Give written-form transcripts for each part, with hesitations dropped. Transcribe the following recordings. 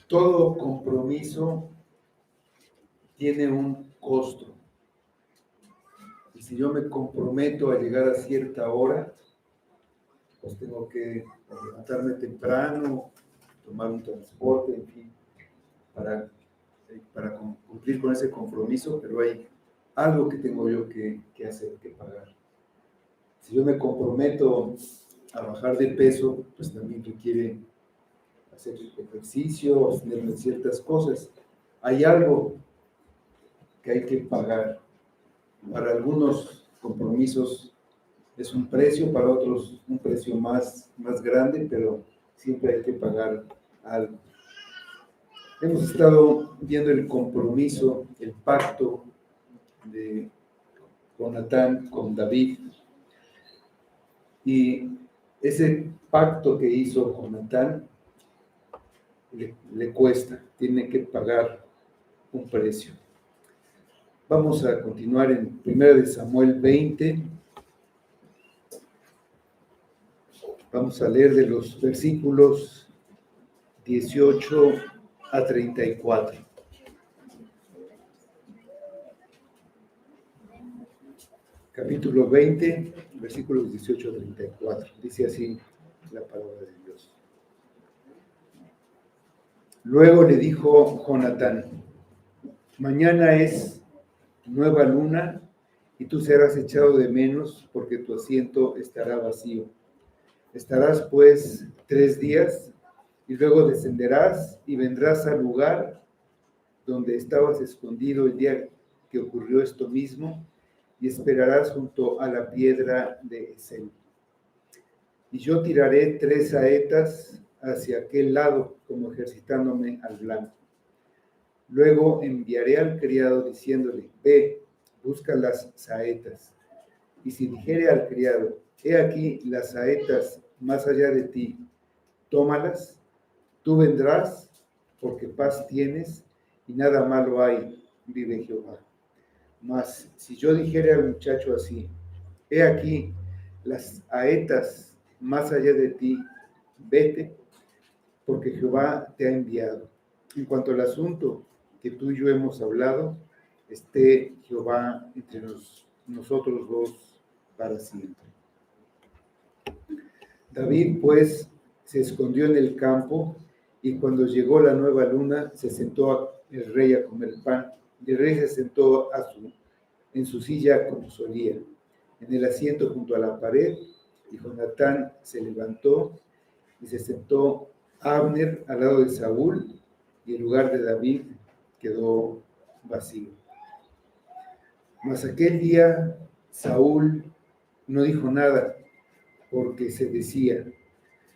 Todo compromiso tiene un costo. Y si yo me comprometo a llegar a cierta hora, pues tengo que levantarme temprano, tomar un transporte, en fin, para cumplir con ese compromiso, pero hay algo que tengo yo que hacer, que pagar. Si yo me comprometo a bajar de peso, pues también requiere hacer ejercicio, abstenerme ciertas cosas. Hay algo que hay que pagar. Para algunos compromisos es un precio, para otros un precio más grande, pero siempre hay que pagar algo. Hemos estado viendo el compromiso, el pacto de Jonatán con David, y ese pacto que hizo Jonatán le cuesta, tiene que pagar un precio. Vamos a continuar en 1 Samuel 20. Vamos a leer de los versículos 18 a 34. Capítulo 20, versículos 18 a 34. Dice así la palabra de Dios. Luego le dijo Jonatán: mañana es nueva luna y tú serás echado de menos porque tu asiento estará vacío. Estarás pues 3 días y luego descenderás y vendrás al lugar donde estabas escondido el día que ocurrió esto mismo y esperarás junto a la piedra de Esel. Y yo tiraré 3 saetas hacia aquel lado como ejercitándome al blanco. Luego enviaré al criado diciéndole: ve, busca las saetas. Y si dijere al criado: he aquí las saetas más allá de ti, tómalas, tú vendrás, porque paz tienes y nada malo hay, vive Jehová. Mas si yo dijere al muchacho así: he aquí las saetas más allá de ti, vete, porque Jehová te ha enviado. En cuanto al asunto que tú y yo hemos hablado, esté Jehová entre nosotros dos para siempre. David, pues, se escondió en el campo, y cuando llegó la nueva luna, se sentó el rey a comer pan. Y el rey se sentó en su silla como solía, en el asiento junto a la pared, y Jonatán se levantó y se sentó Abner al lado de Saúl, y el lugar de David quedó vacío. Mas aquel día Saúl no dijo nada, porque se decía: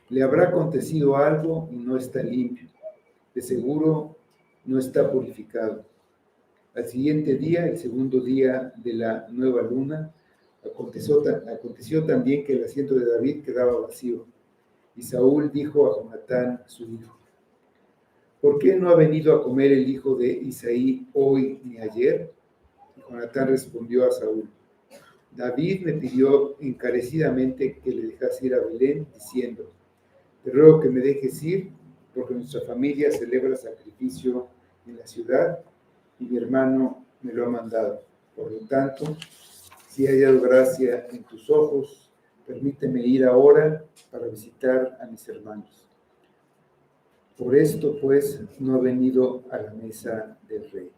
le habrá acontecido algo y no está limpio, de seguro no está purificado. Al siguiente día, el segundo día de la nueva luna, aconteció también que el asiento de David quedaba vacío. Y Saúl dijo a Jonatán, su hijo: ¿por qué no ha venido a comer el hijo de Isaí hoy ni ayer? Y Jonatán respondió a Saúl: David me pidió encarecidamente que le dejase ir a Belén, diciendo: te ruego que me dejes ir, porque nuestra familia celebra sacrificio en la ciudad y mi hermano me lo ha mandado. Por lo tanto, si he hallado gracia en tus ojos, permíteme ir ahora para visitar a mis hermanos. Por esto, pues, no ha venido a la mesa del rey.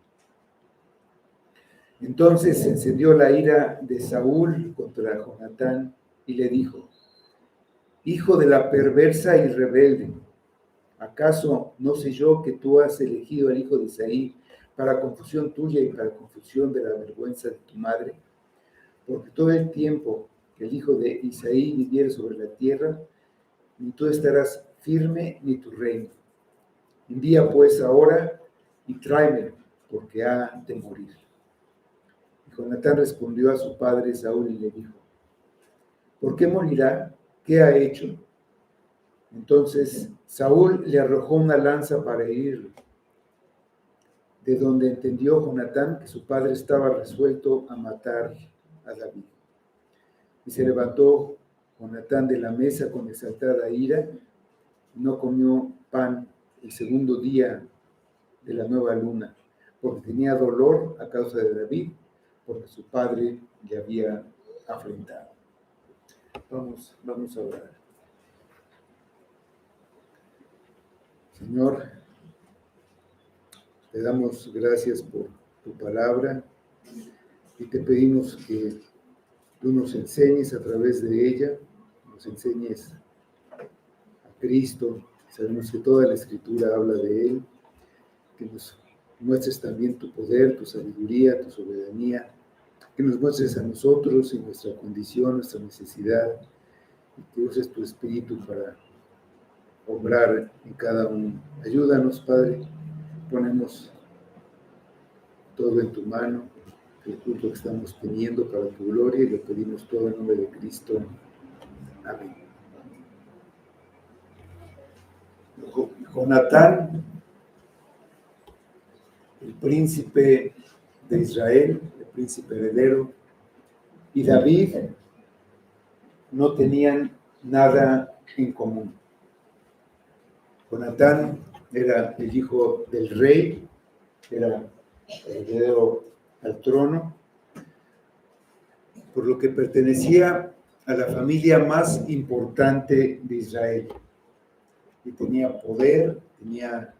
Entonces se encendió la ira de Saúl contra Jonatán y le dijo: hijo de la perversa y rebelde, ¿acaso no sé yo que tú has elegido al hijo de Isaí para confusión tuya y para confusión de la vergüenza de tu madre? Porque todo el tiempo que el hijo de Isaí viviere sobre la tierra, ni tú estarás firme ni tu reino. Envía pues ahora y tráemelo, porque ha de morir. Y Jonatán respondió a su padre Saúl y le dijo: ¿por qué morirá? ¿Qué ha hecho? Entonces Saúl le arrojó una lanza para herirlo, de donde entendió Jonatán que su padre estaba resuelto a matar a David. Y se levantó Jonatán de la mesa con exaltada ira, y no comió pan el segundo día de la nueva luna, porque tenía dolor a causa de David, porque su padre le había afrentado. Vamos a orar. Señor, te damos gracias por tu palabra y te pedimos que tú nos enseñes a través de ella, nos enseñes a Cristo. Sabemos que toda la Escritura habla de Él, que nos muestres también tu poder, tu sabiduría, tu soberanía, que nos muestres a nosotros y nuestra condición, nuestra necesidad, y que uses tu Espíritu para obrar en cada uno. Ayúdanos, Padre, ponemos todo en tu mano, el culto que estamos teniendo para tu gloria, y lo pedimos todo en nombre de Cristo. Amén. Jonatán, el príncipe de Israel, el príncipe heredero, y David no tenían nada en común. Jonatán era el hijo del rey, era heredero al trono, por lo que pertenecía a la familia más importante de Israel, y tenía poder, tenía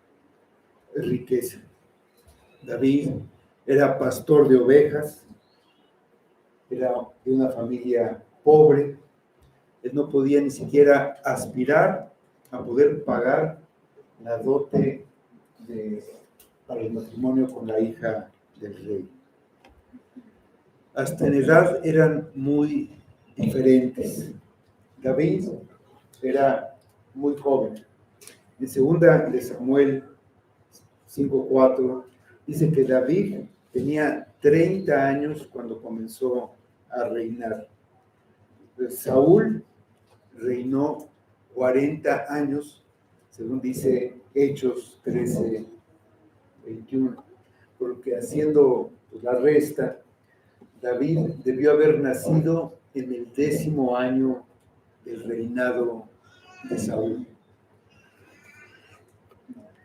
riqueza. David era pastor de ovejas, era de una familia pobre, él no podía ni siquiera aspirar a poder pagar la dote para el matrimonio con la hija del rey. Hasta en edad eran muy diferentes. David era muy joven. En segunda de Samuel 5:4 dice que David tenía 30 años cuando comenzó a reinar. Saúl reinó 40 años, según dice Hechos 13:21, porque haciendo la resta, David debió haber nacido en el 10º año del reinado de Saúl.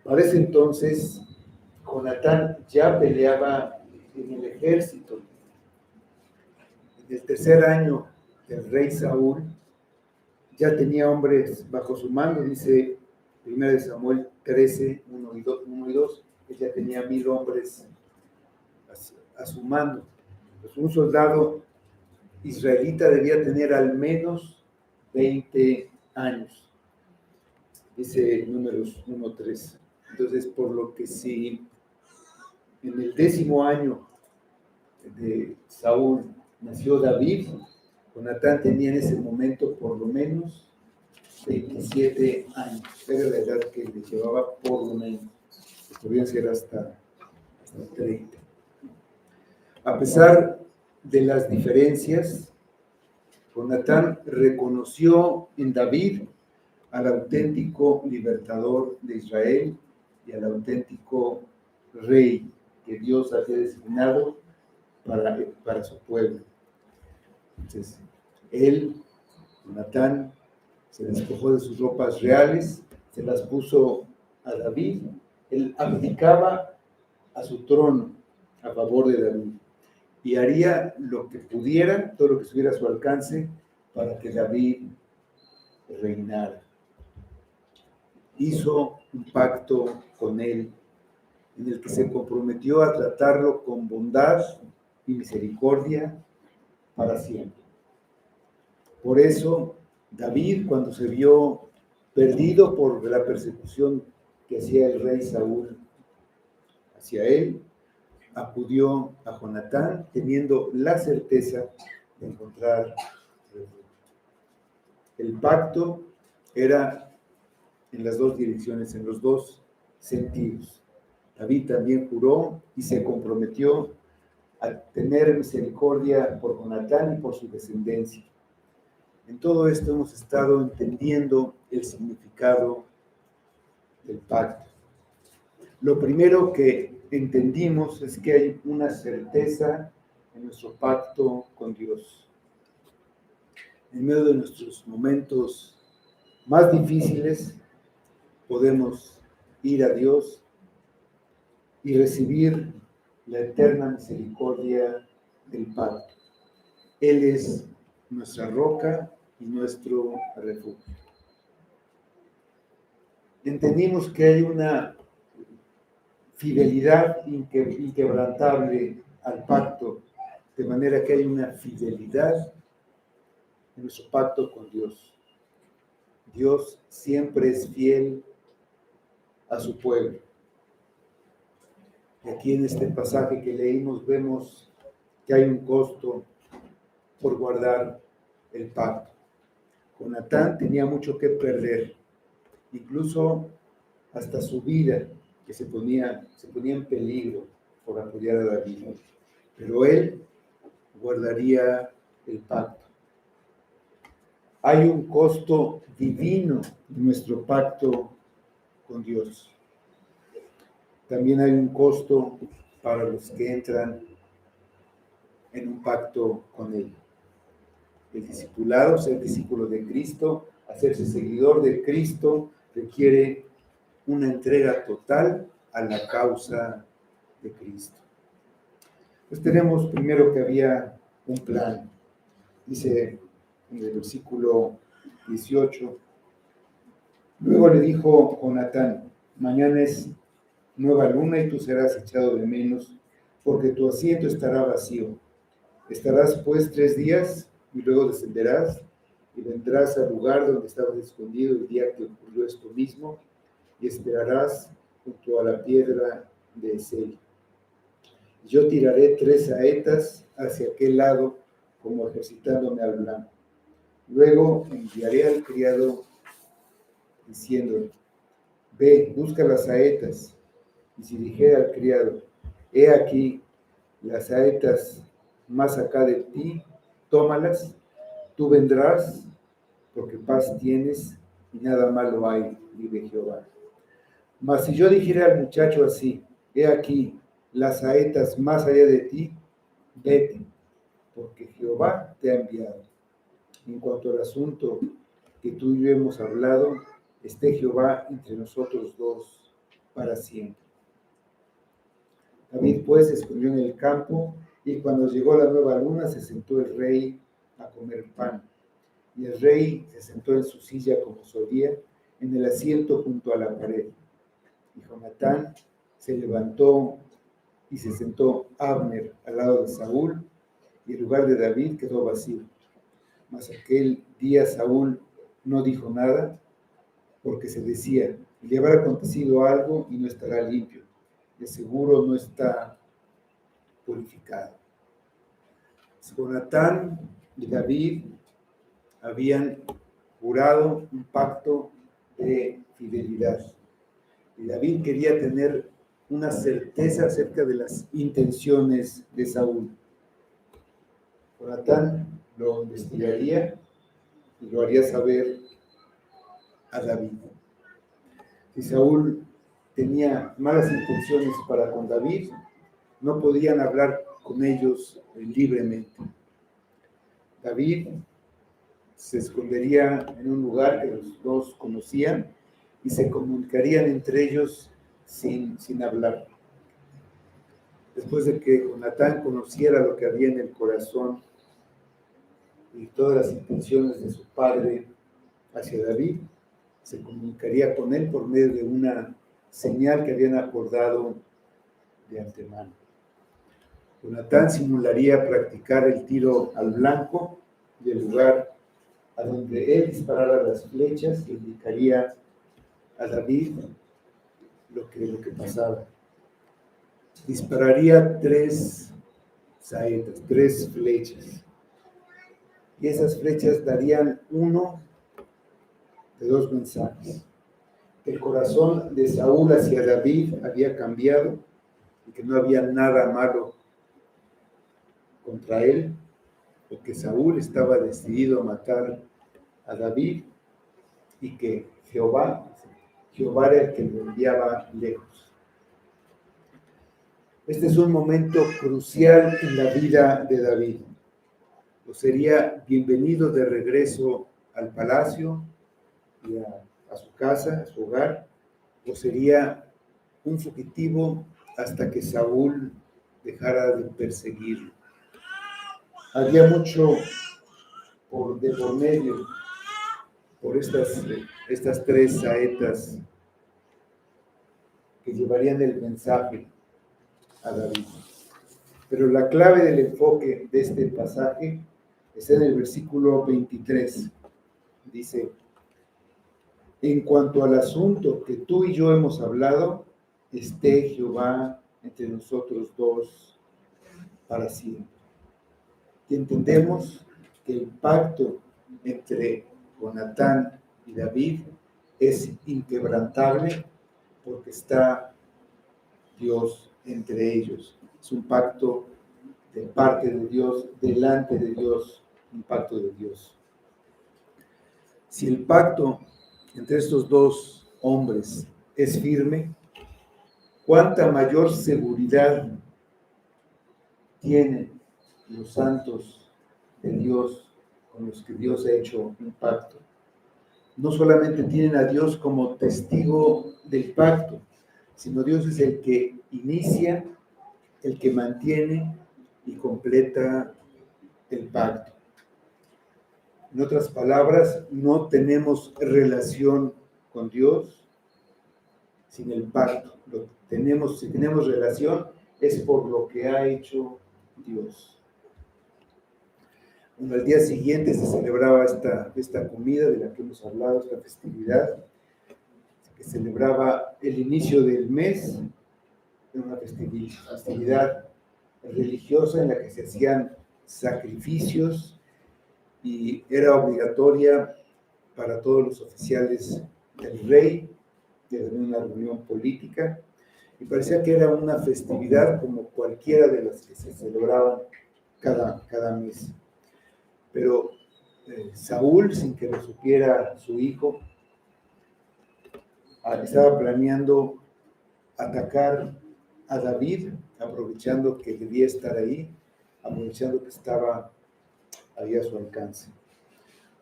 Para ese entonces, Jonatán ya peleaba en el ejército. En el 3er año del rey Saúl, ya tenía hombres bajo su mando, dice 1 Samuel 13:1 y 2, que ya tenía 1000 hombres a su mando. Pues un soldado israelita debía tener al menos 20 años, dice Números 1:3. Entonces, por lo que si en el 10º año de Saúl nació David, Jonatán tenía en ese momento por lo menos 27 años. Era la edad que le llevaba por lo menos. Podrían ser hasta 30. A pesar de las diferencias, Jonatán reconoció en David al auténtico libertador de Israel y al auténtico rey que Dios había designado para su pueblo. Entonces, Jonatán, se despojó de sus ropas reales, se las puso a David, él abdicaba a su trono a favor de David y haría lo que pudiera, todo lo que estuviera a su alcance, para que David reinara. Hizo un pacto con él en el que se comprometió a tratarlo con bondad y misericordia para siempre. Por eso, David, cuando se vio perdido por la persecución que hacía el rey Saúl hacia él, acudió a Jonatán teniendo la certeza de encontrar refugio. El pacto era en las dos direcciones, en los dos sentidos. David también juró y se comprometió a tener misericordia por Jonatán y por su descendencia. En todo esto hemos estado entendiendo el significado del pacto. Lo primero que entendimos es que hay una certeza en nuestro pacto con Dios. En medio de nuestros momentos más difíciles podemos ir a Dios y recibir la eterna misericordia del pacto. Él es nuestra roca y nuestro refugio. Entendimos que hay una fidelidad inquebrantable al pacto, de manera que hay una fidelidad en nuestro pacto con Dios. Dios siempre es fiel a su pueblo. Y aquí en este pasaje que leímos vemos que hay un costo por guardar el pacto. Jonatán tenía mucho que perder, incluso hasta su vida, que se ponía en peligro por apoyar a David. Pero él guardaría el pacto. Hay un costo divino en nuestro pacto con Dios. También hay un costo para los que entran en un pacto con Él. El discipulado, ser discípulo de Cristo, hacerse seguidor de Cristo, requiere una entrega total a la causa de Cristo. Pues tenemos primero que había un plan. Dice en el versículo 18, luego le dijo Jonatán, mañana es nueva luna y tú serás echado de menos, porque tu asiento estará vacío. Estarás pues 3 días y luego descenderás y vendrás al lugar donde estabas escondido el día que ocurrió esto mismo y esperarás junto a la piedra de Esel. Yo tiraré 3 saetas hacia aquel lado como ejercitándome al blanco. Luego enviaré al criado diciéndole, ve, busca las saetas. Y si dijera al criado, he aquí las saetas más acá de ti, tómalas, tú vendrás, porque paz tienes y nada malo hay, vive Jehová. Mas si yo dijera al muchacho así, he aquí las saetas más allá de ti, vete, porque Jehová te ha enviado. En cuanto al asunto que tú y yo hemos hablado, esté Jehová entre nosotros dos para siempre. David pues se escondió en el campo y cuando llegó la nueva luna se sentó el rey a comer pan. Y el rey se sentó en su silla como solía, en el asiento junto a la pared. Y Jonatán se levantó y se sentó Abner al lado de Saúl, y el lugar de David quedó vacío. Mas aquel día Saúl no dijo nada, porque se decía, le habrá acontecido algo y no estará limpio, de seguro no está purificado. Jonatán y David habían jurado un pacto de fidelidad. Y David quería tener una certeza acerca de las intenciones de Saúl. Jonatán lo investigaría y lo haría saber a David. Si Saúl tenía malas intenciones para con David, no podían hablar con ellos libremente. David se escondería en un lugar que los dos conocían y se comunicarían entre ellos sin hablar. Después de que Jonatán conociera lo que había en el corazón y todas las intenciones de su padre hacia David, se comunicaría con él por medio de una señal que habían acordado de antemano. Jonatán simularía practicar el tiro al blanco y el lugar a donde él disparara las flechas, indicaría a David lo que pasaba. Dispararía 3 saetas, 3 flechas. Y esas flechas darían uno de 2 mensajes. El corazón de Saúl hacia David había cambiado y que no había nada malo contra él, porque Saúl estaba decidido a matar a David y que Jehová era el que lo enviaba lejos. Este es un momento crucial en la vida de David. Lo sería bienvenido de regreso al palacio y a su casa, a su hogar, o sería un fugitivo hasta que Saúl dejara de perseguirlo. Había mucho de por medio, por estas tres saetas que llevarían el mensaje a David. Pero la clave del enfoque de este pasaje está en el versículo 23. Dice: en cuanto al asunto que tú y yo hemos hablado, esté Jehová entre nosotros dos para siempre. Y entendemos que el pacto entre Jonatán y David es inquebrantable porque está Dios entre ellos. Es un pacto de parte de Dios, delante de Dios, un pacto de Dios. Si el pacto entre estos dos hombres es firme, ¿cuánta mayor seguridad tienen los santos de Dios con los que Dios ha hecho un pacto? No solamente tienen a Dios como testigo del pacto, sino Dios es el que inicia, el que mantiene y completa el pacto. En otras palabras, no tenemos relación con Dios sin el pacto. Si tenemos relación, es por lo que ha hecho Dios. Bueno, al día siguiente se celebraba esta comida de la que hemos hablado, esta festividad, que celebraba el inicio del mes, de una festividad religiosa en la que se hacían sacrificios y era obligatoria para todos los oficiales del rey, de una reunión política, y parecía que era una festividad como cualquiera de las que se celebraban cada mes. Pero Saúl, sin que lo supiera su hijo, estaba planeando atacar a David, aprovechando que debía estar ahí, aprovechando que estaba ahí a su alcance.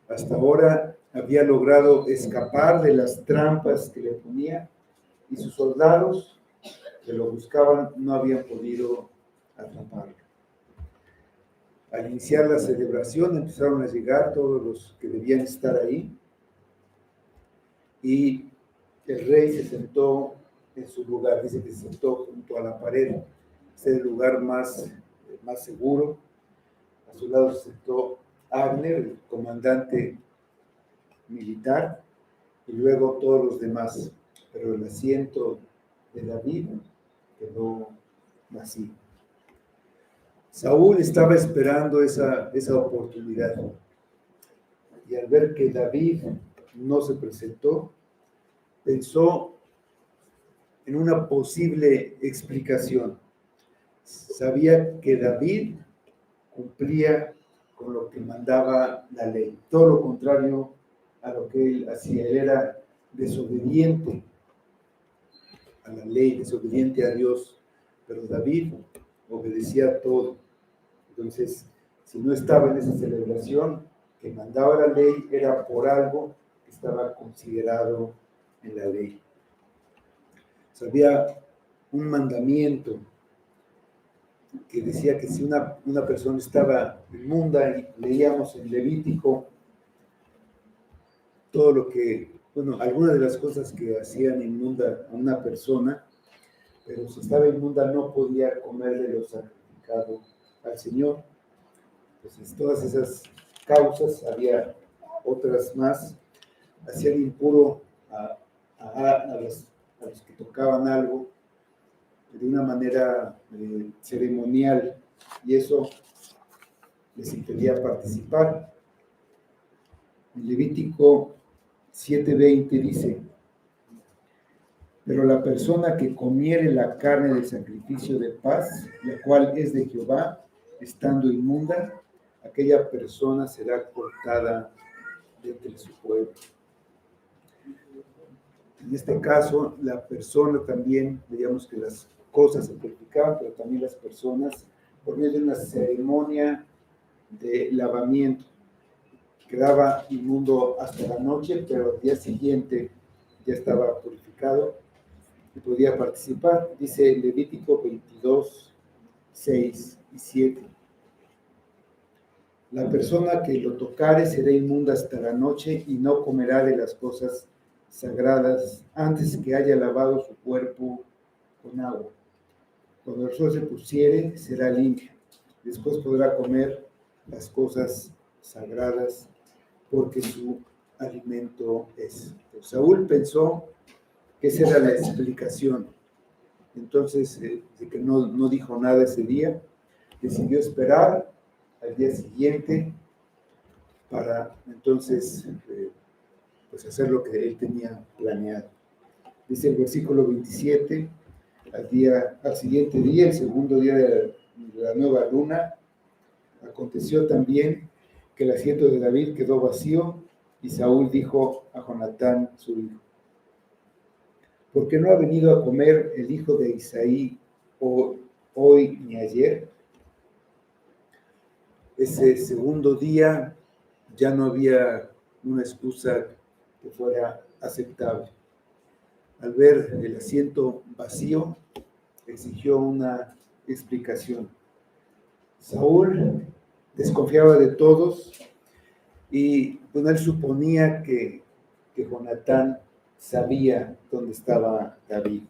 Hasta ahora había logrado escapar de las trampas que le ponía y sus soldados que lo buscaban no habían podido atraparlo. Al iniciar la celebración empezaron a llegar todos los que debían estar ahí y el rey se sentó en su lugar, dice que se sentó junto a la pared, es el lugar más seguro. A su lado se sentó Abner, el comandante militar, y luego todos los demás, pero el asiento de David quedó vacío. Saúl estaba esperando esa oportunidad, y al ver que David no se presentó, pensó en una posible explicación. Sabía que David cumplía con lo que mandaba la ley, todo lo contrario a lo que él hacía. Él era desobediente a la ley, desobediente a Dios, pero David obedecía todo. Entonces, si no estaba en esa celebración que mandaba la ley, era por algo que estaba considerado en la ley. O sea, había un mandamiento que decía que si una persona estaba inmunda, y leíamos en Levítico todo lo que, algunas de las cosas que hacían inmunda a una persona, pero si estaba inmunda no podía comer de lo sacrificado al Señor. Entonces, todas esas causas, había otras más, hacían impuro a los que tocaban algo de una manera ceremonial, y eso les impedía participar. En Levítico 7:20 dice: pero la persona que comiere la carne del sacrificio de paz, la cual es de Jehová, estando inmunda, aquella persona será cortada de entre su pueblo. En este caso, la persona también, digamos que las cosas se purificaban, pero también las personas, por medio de una ceremonia de lavamiento. Quedaba inmundo hasta la noche, pero al día siguiente ya estaba purificado y podía participar. Dice Levítico 22, 6 y 7. La persona que lo tocare será inmunda hasta la noche y no comerá de las cosas sagradas antes que haya lavado su cuerpo con agua. Cuando el sol se pusiere, será limpio. Después podrá comer las cosas sagradas porque su alimento es. Pues Saúl pensó que esa era la explicación. Entonces, de que no dijo nada ese día, decidió esperar al día siguiente para entonces pues hacer lo que él tenía planeado. Dice el versículo 27, al siguiente día, el segundo día de la nueva luna, aconteció también que el asiento de David quedó vacío y Saúl dijo a Jonatán, su hijo, ¿por qué no ha venido a comer el hijo de Isaí hoy ni ayer? Ese segundo día ya no había una excusa que fuera aceptable. Al ver el asiento vacío, exigió una explicación. Saúl desconfiaba de todos y pues, él suponía que Jonatán sabía dónde estaba David.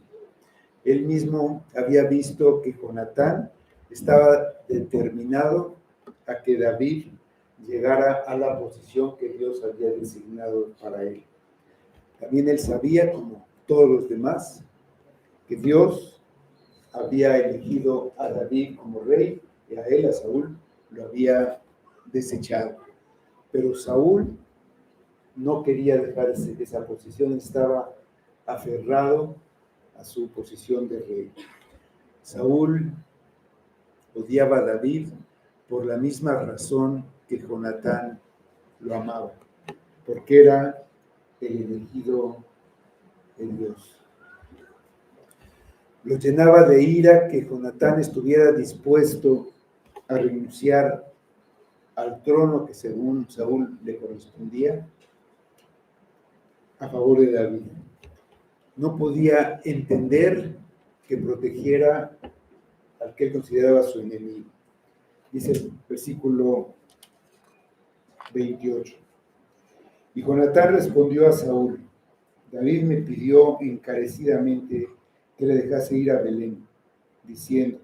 Él mismo había visto que Jonatán estaba determinado a que David llegara a la posición que Dios había designado para él. También él sabía, como todos los demás, que Dios había elegido a David como rey y a él, a Saúl, lo había desechado. Pero Saúl no quería dejar esa posición, estaba aferrado a su posición de rey. Saúl odiaba a David por la misma razón que Jonatán lo amaba, porque era el elegido de Dios. Lo llenaba de ira que Jonatán estuviera dispuesto a renunciar al trono que según Saúl le correspondía a favor de David. No podía entender que protegiera al que él consideraba su enemigo. Dice el versículo 28. Y Jonatán respondió a Saúl, David me pidió encarecidamente que le dejase ir a Belén, diciendo,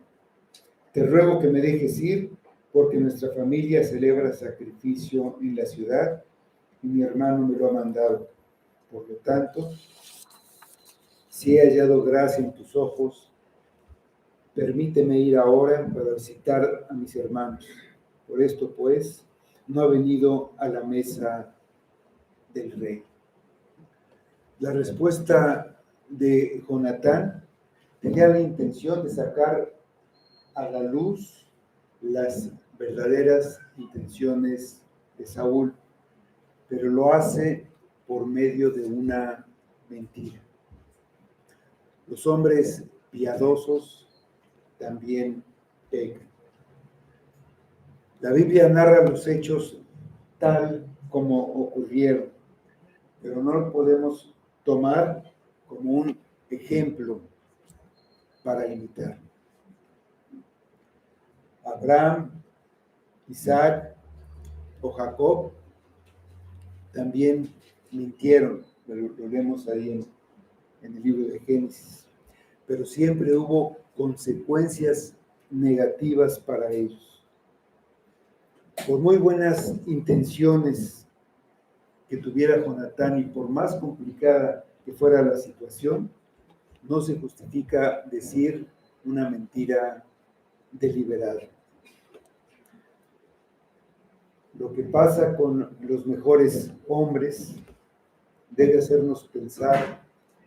te ruego que me dejes ir, porque nuestra familia celebra sacrificio en la ciudad y mi hermano me lo ha mandado. Por lo tanto, si he hallado gracia en tus ojos, permíteme ir ahora para visitar a mis hermanos. Por esto, pues, no ha venido a la mesa del rey. La respuesta de Jonatán tenía la intención de sacar a la luz las verdaderas intenciones de Saúl, pero lo hace por medio de una mentira. Los hombres piadosos también pecan. La Biblia narra los hechos tal como ocurrieron, pero no lo podemos tomar como un ejemplo para imitar. Abraham, Isaac o Jacob también mintieron, lo vemos ahí en el libro de Génesis, pero siempre hubo consecuencias negativas para ellos. Por muy buenas intenciones que tuviera Jonatán y por más complicada que fuera la situación, no se justifica decir una mentira deliberada. Lo que pasa con los mejores hombres debe hacernos pensar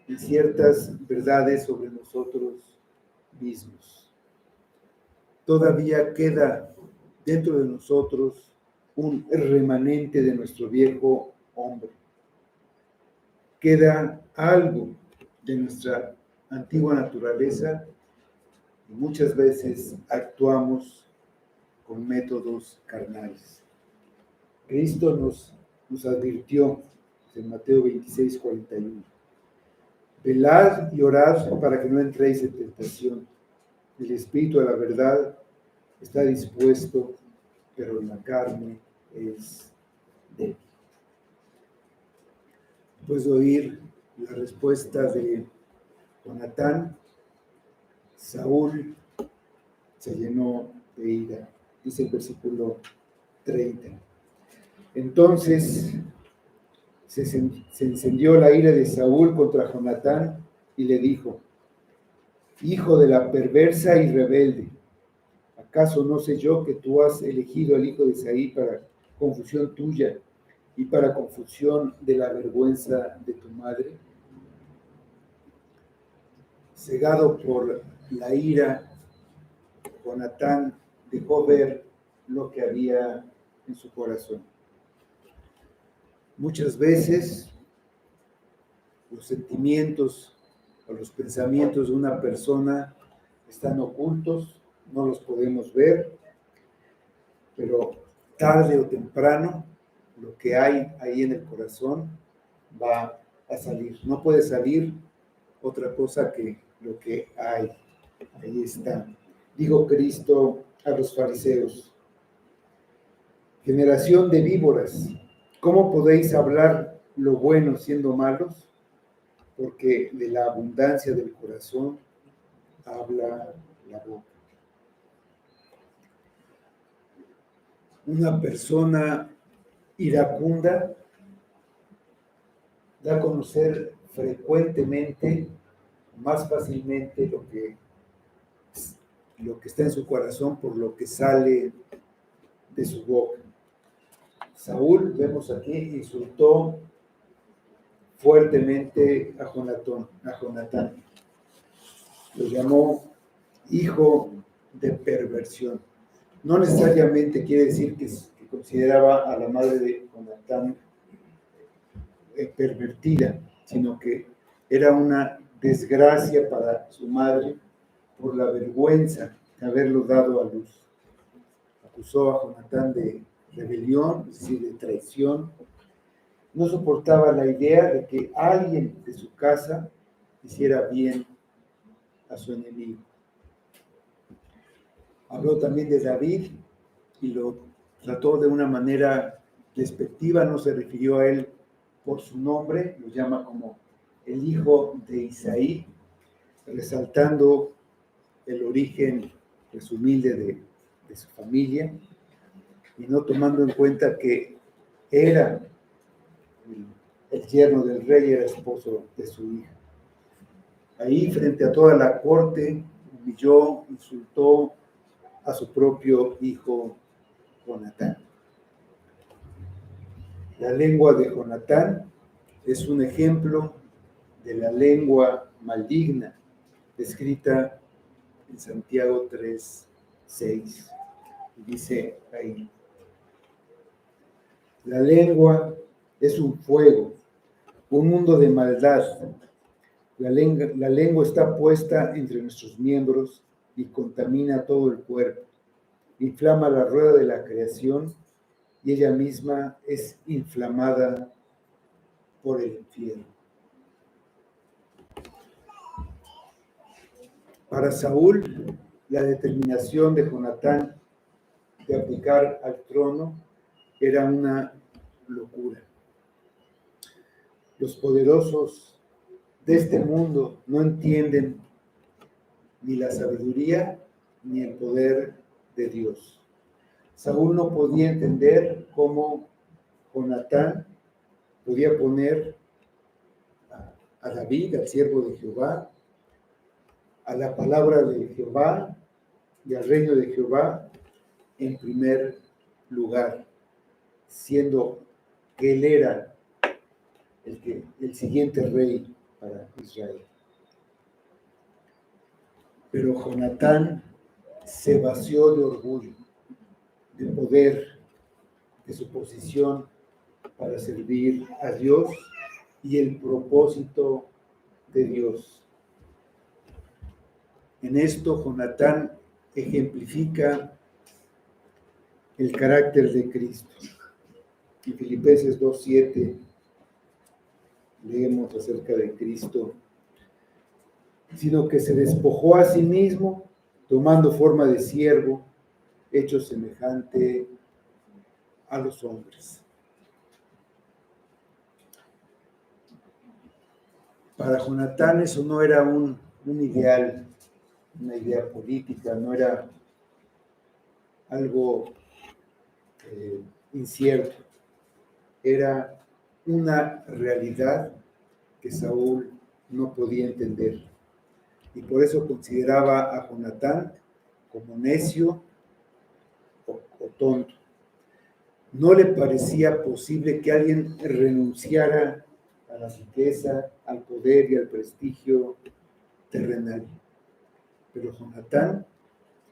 en ciertas verdades sobre nosotros mismos. Todavía queda dentro de nosotros un remanente de nuestro viejo hombre. Queda algo de nuestra antigua naturaleza y muchas veces actuamos con métodos carnales. Cristo nos advirtió en Mateo 26, 41. velad y orad para que no entréis en tentación. El espíritu a la verdad está dispuesto, pero la carne es débil. Después de oír la respuesta de Jonatán, Saúl se llenó de ira. Dice el versículo 30. Entonces se encendió la ira de Saúl contra Jonatán y le dijo: hijo de la perversa y rebelde, ¿acaso no sé yo que tú has elegido al hijo de Isaí para confusión tuya y para confusión de la vergüenza de tu madre? Cegado por la ira, Jonatán dejó ver lo que había en su corazón. Muchas veces los sentimientos o los pensamientos de una persona están ocultos, no los podemos ver, pero tarde o temprano lo que hay ahí en el corazón va a salir. No puede salir otra cosa que lo que hay. Ahí está. Dijo Cristo a los fariseos: generación de víboras, ¿cómo podéis hablar lo bueno siendo malos? Porque de la abundancia del corazón habla la boca. Una persona iracunda da a conocer frecuentemente, más fácilmente lo que está en su corazón por lo que sale de su boca. Saúl, vemos aquí, insultó fuertemente a Jonatán. Lo llamó hijo de perversión. No necesariamente quiere decir que consideraba a la madre de Jonatán pervertida, sino que era una desgracia para su madre por la vergüenza de haberlo dado a luz. Acusó a Jonatán de rebelión, es decir, de traición. No soportaba la idea de que alguien de su casa hiciera bien a su enemigo. Habló también de David y lo trató de una manera despectiva, no se refirió a él por su nombre, lo llama como el hijo de Isaí, resaltando el origen pues, humilde de su familia y no tomando en cuenta que era el yerno del rey, era esposo de su hija. Ahí, frente a toda la corte, humilló, insultó a su propio hijo Jonatán. La lengua de Jonatán es un ejemplo de la lengua maligna descrita en Santiago 3:6. Dice ahí: la lengua es un fuego, un mundo de maldad. La lengua está puesta entre nuestros miembros y contamina todo el cuerpo. Inflama la rueda de la creación y ella misma es inflamada por el infierno. Para Saúl, la determinación de Jonatán de abdicar al trono era una locura. Los poderosos de este mundo no entienden ni la sabiduría ni el poder de Dios. Saúl no podía entender cómo Jonatán podía poner a David, al siervo de Jehová, a la palabra de Jehová y al reino de Jehová en primer lugar, siendo que él era el siguiente rey para Israel. Pero Jonatán se vació de orgullo, de poder, de su posición para servir a Dios y el propósito de Dios. En esto Jonatán ejemplifica el carácter de Cristo. En Filipenses 2:7 leemos acerca de Cristo: sino que se despojó a sí mismo, tomando forma de siervo, hecho semejante a los hombres. Para Jonatán eso no era un ideal, una idea política, no era algo incierto, era una realidad que Saúl no podía entender. Y por eso consideraba a Jonatán como necio o tonto. No le parecía posible que alguien renunciara a la riqueza, al poder y al prestigio terrenal. Pero Jonatán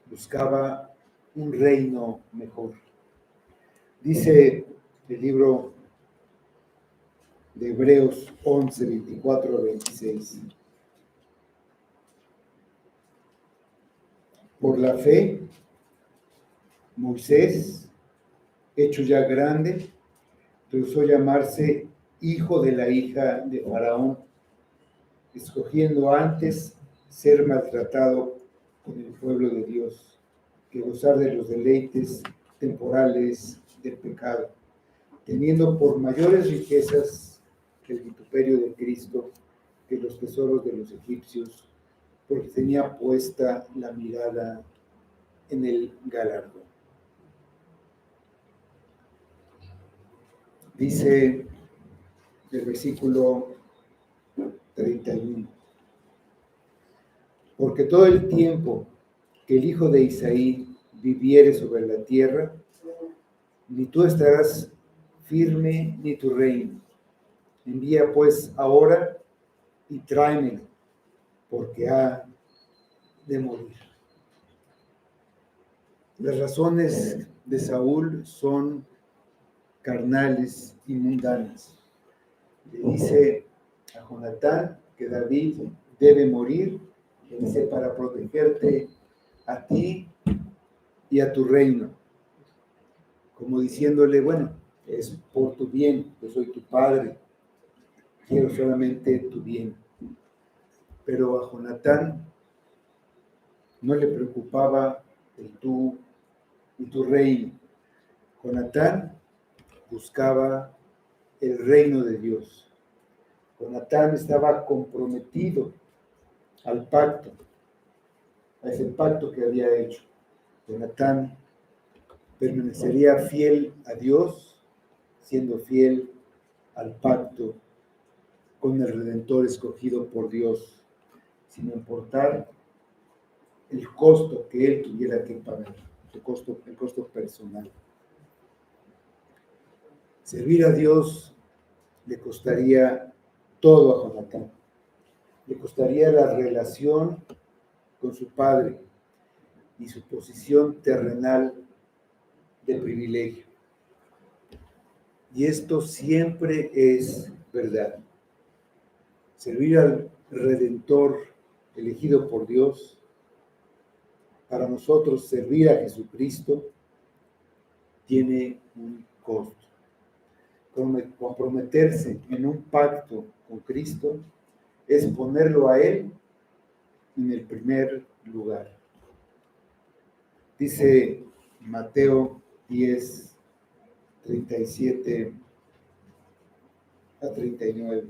buscaba un reino mejor. Dice el libro de Hebreos 11, 24 a 26. Por la fe, Moisés, hecho ya grande, rehusó llamarse hijo de la hija de Faraón, escogiendo antes ser maltratado con el pueblo de Dios que gozar de los deleites temporales del pecado, teniendo por mayores riquezas que el vituperio de Cristo, que los tesoros de los egipcios, porque tenía puesta la mirada en el galardón. Dice el versículo 31. Porque todo el tiempo que el hijo de Isaí viviere sobre la tierra, ni tú estarás firme ni tu reino. Envía pues ahora y tráemelo, porque ha de morir. Las razones de Saúl son carnales y mundanas. Le dice a Jonatán que David debe morir, le dice para protegerte a ti y a tu reino, como diciéndole, bueno, es por tu bien, yo soy tu padre, quiero solamente tu bien. Pero a Jonatán no le preocupaba el tú y tu reino. Jonatán buscaba el reino de Dios. Jonatán estaba comprometido al pacto, a ese pacto que había hecho. Jonatán permanecería fiel a Dios, siendo fiel al pacto con el Redentor escogido por Dios, sin importar el costo que él tuviera que pagar, el costo personal. Servir a Dios le costaría todo a Jonatán. Le costaría la relación con su padre y su posición terrenal de privilegio. Y esto siempre es verdad. Servir al Redentor elegido por Dios, para nosotros servir a Jesucristo, tiene un costo. Comprometerse en un pacto con Cristo es ponerlo a Él en el primer lugar. Dice Mateo 10, 37 a 39.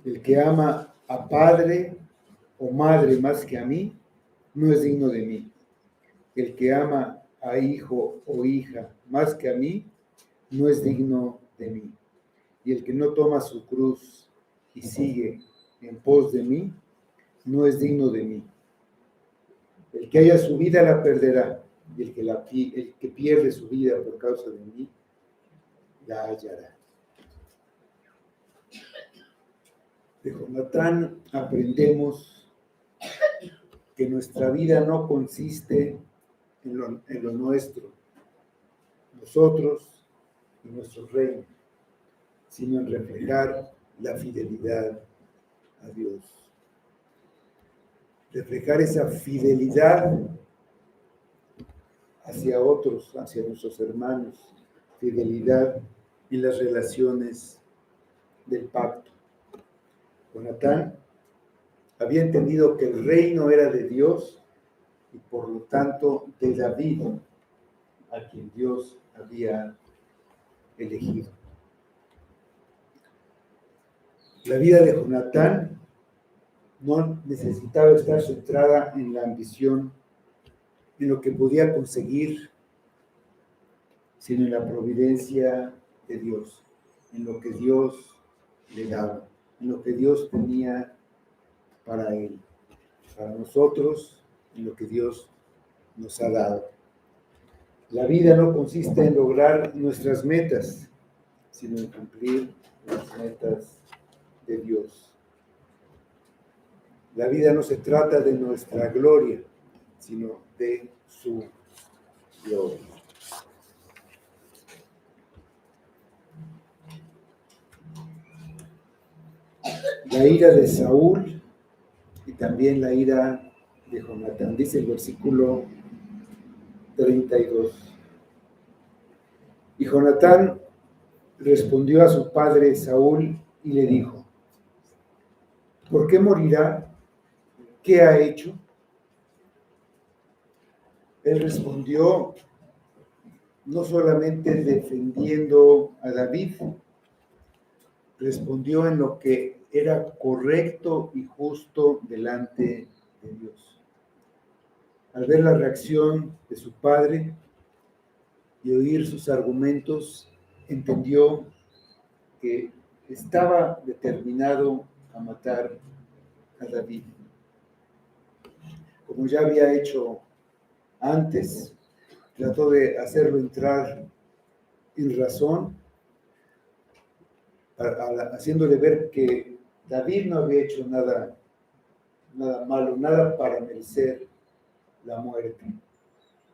El que ama a padre o madre más que a mí, no es digno de mí. El que ama a hijo o hija más que a mí, no es digno de mí. Y el que no toma su cruz y sigue en pos de mí, no es digno de mí. El que haya su vida la perderá, y el que pierde su vida por causa de mí, la hallará. De Jonatán aprendemos que nuestra vida no consiste en lo nuestro, nosotros y nuestro reino, sino en reflejar la fidelidad a Dios. Reflejar esa fidelidad hacia otros, hacia nuestros hermanos, fidelidad en las relaciones del pacto. Jonatán había entendido que el reino era de Dios y por lo tanto de David, a quien Dios había elegido. La vida de Jonatán no necesitaba estar centrada en la ambición, en lo que podía conseguir, sino en la providencia de Dios, en lo que Dios le daba, en lo que Dios tenía para él, para nosotros, en lo que Dios nos ha dado. La vida no consiste en lograr nuestras metas, sino en cumplir las metas de Dios. La vida no se trata de nuestra gloria, sino de su gloria. La ira de Saúl y también la ira de Jonatán, dice el versículo 32. Y Jonatán respondió a su padre Saúl y le dijo: ¿por qué morirá? ¿Qué ha hecho? Él respondió no solamente defendiendo a David, respondió en lo que era correcto y justo delante de Dios. Al ver la reacción de su padre y oír sus argumentos, entendió que estaba determinado a matar a David. Como ya había hecho antes, trató de hacerlo entrar en razón, haciéndole ver que David no había hecho nada malo, nada para merecer la muerte.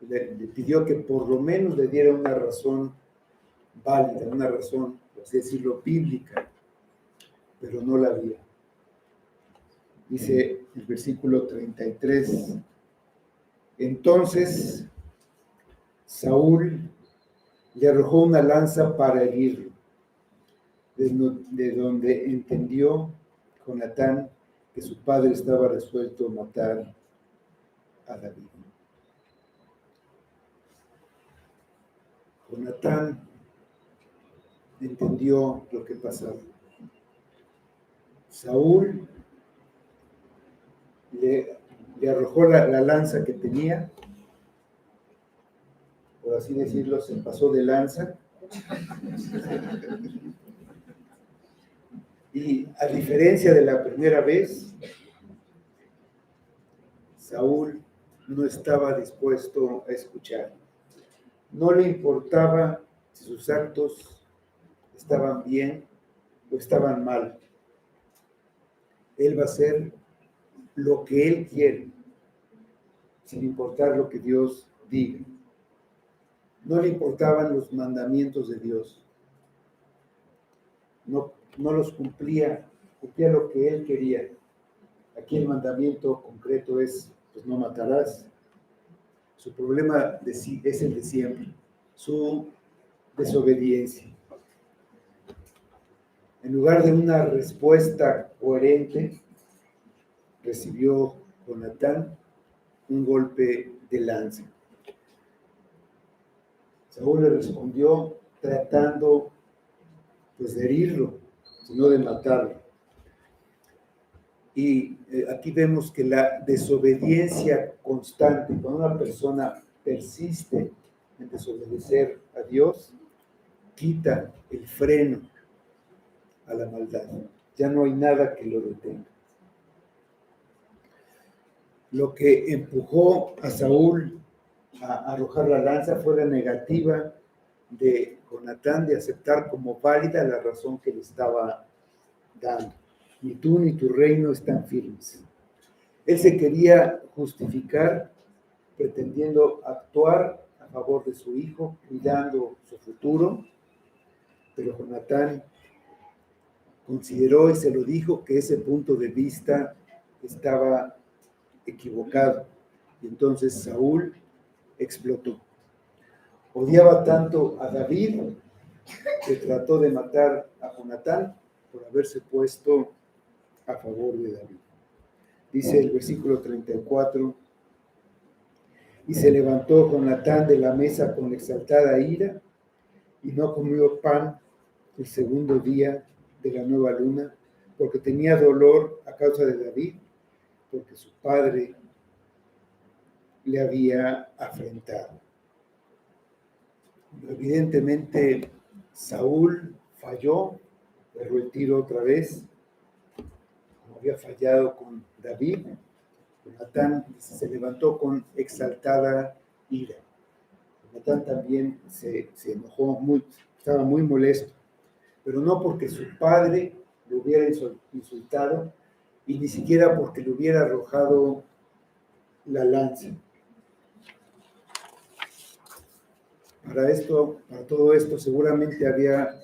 Le pidió que por lo menos le diera una razón válida, una razón, por así decirlo, bíblica, pero no la había. Dice el versículo 33, entonces Saúl le arrojó una lanza para herirlo, de donde entendió Jonatán que su padre estaba resuelto a matar a David. Jonatán entendió lo que pasaba. Saúl le arrojó la lanza que tenía, por así decirlo, se pasó de lanza. Y a diferencia de la primera vez, Saúl no estaba dispuesto a escuchar. No le importaba si sus actos estaban bien o estaban mal. Él va a hacer lo que él quiere, sin importar lo que Dios diga. No le importaban los mandamientos de Dios. No los cumplía lo que él quería. Aquí el mandamiento concreto es, pues no matarás. Su problema es el de siempre, su desobediencia. En lugar de una respuesta coherente, recibió Jonatán un golpe de lanza. Saúl le respondió tratando pues de herirlo, sino de matarlo. Y aquí vemos que la desobediencia constante, cuando una persona persiste en desobedecer a Dios, quita el freno a la maldad. Ya no hay nada que lo detenga. Lo que empujó a Saúl a arrojar la lanza fue la negativa de Jonatán de aceptar como válida la razón que le estaba dando. Ni tú ni tu reino están firmes. Él se quería justificar pretendiendo actuar a favor de su hijo, cuidando su futuro, pero Jonatán consideró y se lo dijo que ese punto de vista estaba equivocado. Y entonces Saúl explotó. Odiaba tanto a David que trató de matar a Jonatán por haberse puesto a favor de David. Dice el versículo 34, y se levantó Jonatán de la mesa con exaltada ira, y no comió pan el segundo día de la nueva luna, porque tenía dolor a causa de David, porque su padre le había afrentado. Evidentemente, Saúl falló, erró el tiro otra vez, como había fallado con David. Jonatán se levantó con exaltada ira. Jonatán también se enojó, estaba muy molesto, pero no porque su padre lo hubiera insultado y ni siquiera porque le hubiera arrojado la lanza. Para todo esto, seguramente había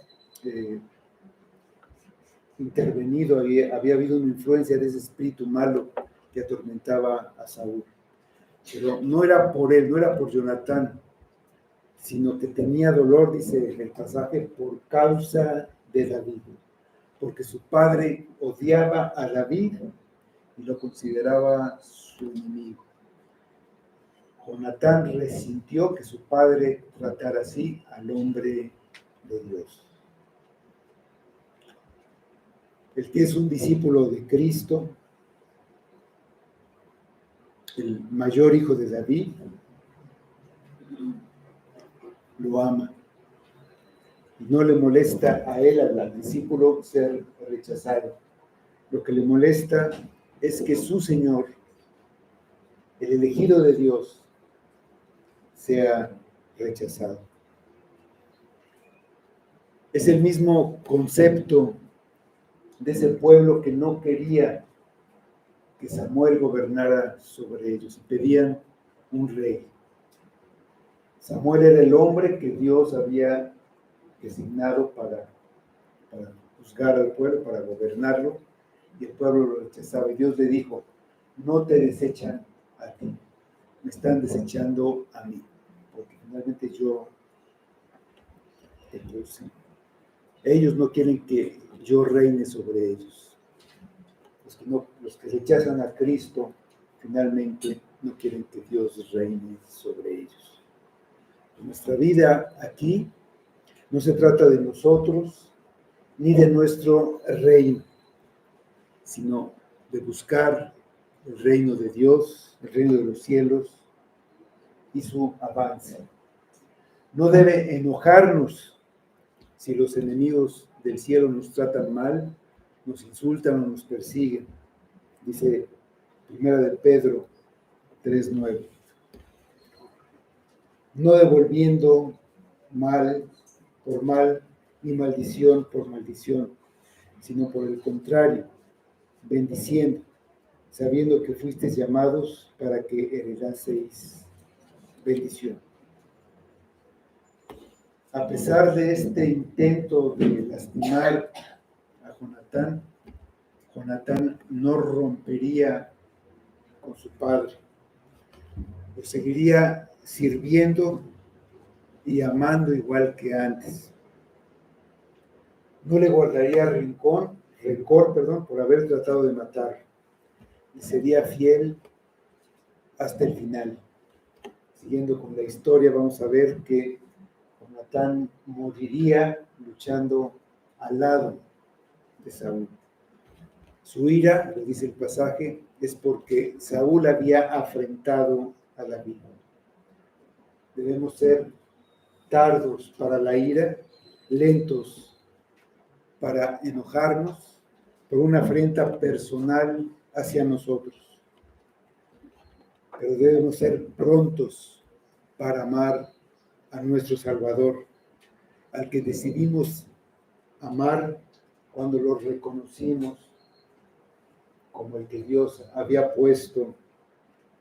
intervenido, había habido una influencia de ese espíritu malo que atormentaba a Saúl. Pero no era por él, no era por Jonatán, sino que tenía dolor, dice el pasaje, por causa de David, porque su padre odiaba a David y lo consideraba su enemigo. Jonatán resintió que su padre tratara así al hombre de Dios. El que es un discípulo de Cristo, el mayor hijo de David, lo ama. Y no le molesta a él, al discípulo, ser rechazado. Lo que le molesta es que su Señor, el elegido de Dios, sea rechazado. Es el mismo concepto de ese pueblo que no quería que Samuel gobernara sobre ellos. Pedían un rey. Samuel era el hombre que Dios había designado para juzgar al pueblo, para gobernarlo, y el pueblo lo rechazaba. Y Dios le dijo, no te desechan a ti, me están desechando a mí, porque finalmente yo te puse. Ellos no quieren que yo reine sobre ellos. Los que rechazan a Cristo, finalmente no quieren que Dios reine sobre ellos. Nuestra vida aquí no se trata de nosotros ni de nuestro reino, sino de buscar el reino de Dios, el reino de los cielos y su avance. No debe enojarnos si los enemigos del cielo nos tratan mal, nos insultan o nos persiguen. Dice 1 de Pedro 3:9. No devolviendo mal por mal, ni maldición por maldición, sino por el contrario, bendiciendo, sabiendo que fuisteis llamados para que heredaseis bendición. A pesar de este intento de lastimar a Jonatán no rompería con su padre, lo seguiría sirviendo y amando igual que antes. No le guardaría rencor, por haber tratado de matar. Y sería fiel hasta el final. Siguiendo con la historia, vamos a ver que Jonatán moriría luchando al lado de Saúl. Su ira, lo dice el pasaje, es porque Saúl había afrentado a David. Debemos ser tardos para la ira, lentos para enojarnos por una afrenta personal hacia nosotros. Pero debemos ser prontos para amar a nuestro Salvador, al que decidimos amar cuando lo reconocimos como el que Dios había puesto,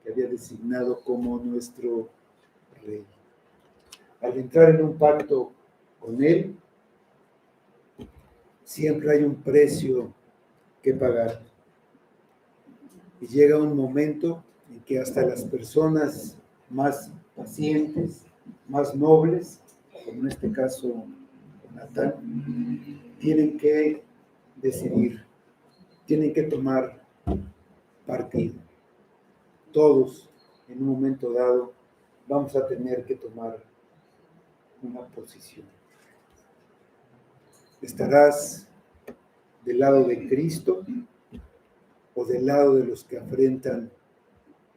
que había designado como nuestro Rey. Al entrar en un pacto con Él, siempre hay un precio que pagar. Y llega un momento en que hasta las personas más pacientes, más nobles, como en este caso Jonatán, tienen que decidir, tienen que tomar partido. Todos, en un momento dado, vamos a tener que tomar una posición. ¿Estarás del lado de Cristo o del lado de los que afrentan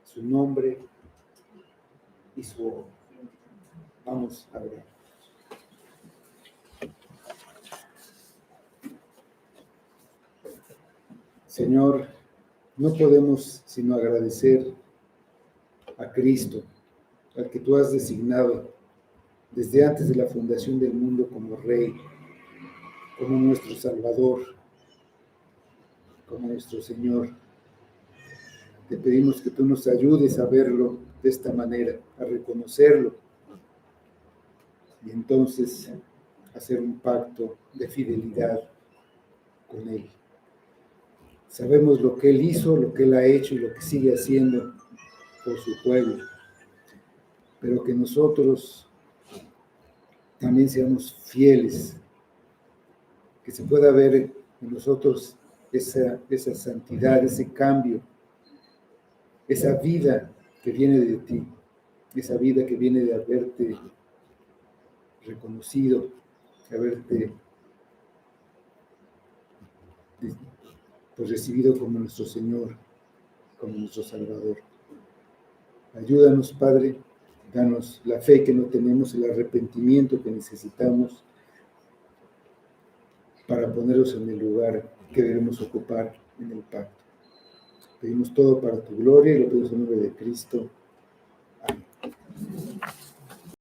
su nombre y su obra? Vamos a ver. Señor, no podemos sino agradecer a Cristo, al que tú has designado desde antes de la fundación del mundo como Rey, como nuestro Salvador, como nuestro Señor. Te pedimos que tú nos ayudes a verlo de esta manera, a reconocerlo y entonces hacer un pacto de fidelidad con Él. Sabemos lo que Él hizo, lo que Él ha hecho y lo que sigue haciendo por su pueblo, pero que nosotros también seamos fieles, que se pueda ver en nosotros esa santidad, ese cambio, esa vida que viene de ti, esa vida que viene de haberte reconocido, de haberte pues, recibido como nuestro Señor, como nuestro Salvador. Ayúdanos, Padre, danos la fe que no tenemos, el arrepentimiento que necesitamos para ponerlos en el lugar que debemos ocupar en el pacto. Pedimos todo para tu gloria y lo pedimos en nombre de Cristo.